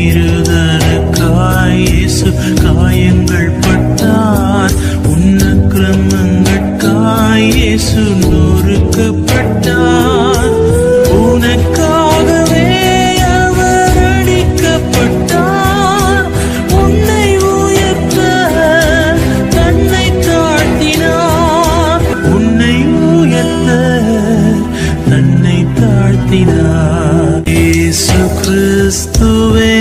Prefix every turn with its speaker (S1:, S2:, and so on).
S1: மீறுதலுக்காய் இயேசு காயங்கள் பட்டார். உன் அக்கிரமங்களுக்காய் இயேசு நொறுக்கப்பட்டார். உனக்காகவே அவர் அடிக்கப்பட்டார். உன்னை உயர்த்த தன்னை தாழ்த்தினார். உன்னை உயர்த்த தன்னை தாழ்த்தினார். இயேசு கிறிஸ்துவே